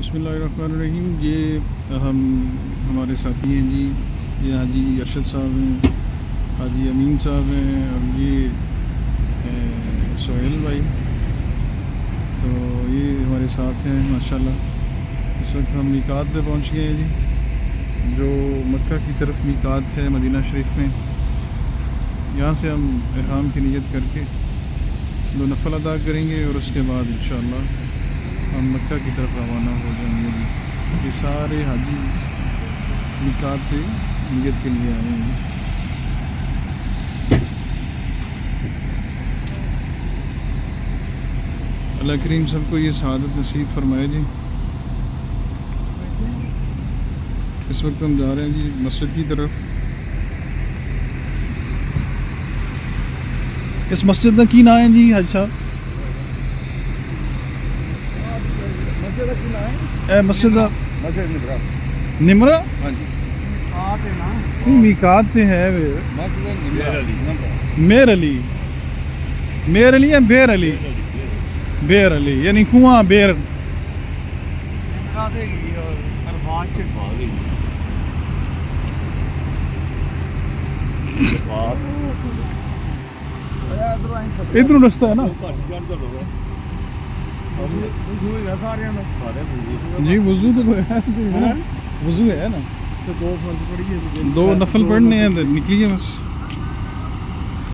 بسم اللہ الرحمن الرحیم. یہ ہمارے ساتھی ہیں جی. یہ حاجی ارشد صاحب ہیں, حاجی امین صاحب ہیں, اور یہ سہیل بھائی. تو یہ ہمارے ساتھ ہیں ماشاءاللہ. اس وقت ہم میقات پہ پہنچ گئے ہیں جی, جو مکہ کی طرف میقات ہے مدینہ شریف میں. یہاں سے ہم احرام کی نیت کر کے 2 نفل ادا کریں گے, اور اس کے بعد انشاءاللہ ہم مکہ کی طرف روانہ ہو جائیں گے. یہ سارے حاجی میقات پہ نیت کے لیے آئے ہیں. اللہ کریم سب کو یہ سعادت نصیب فرمائے جی. اس وقت ہم جا رہے ہیں جی مسجد کی طرف. اس مسجد کا کی نام ہے جی حاج صاحب؟ مسجد نمرہ میقات تے ہے میر علی یا بیر علی؟ بیر علی یعنی کنواں بیر. ادھر رستہ ہے نا جی. وضو تو وضو ہے نا, 2 نفل پڑھنے ہیں, نکلیے بس.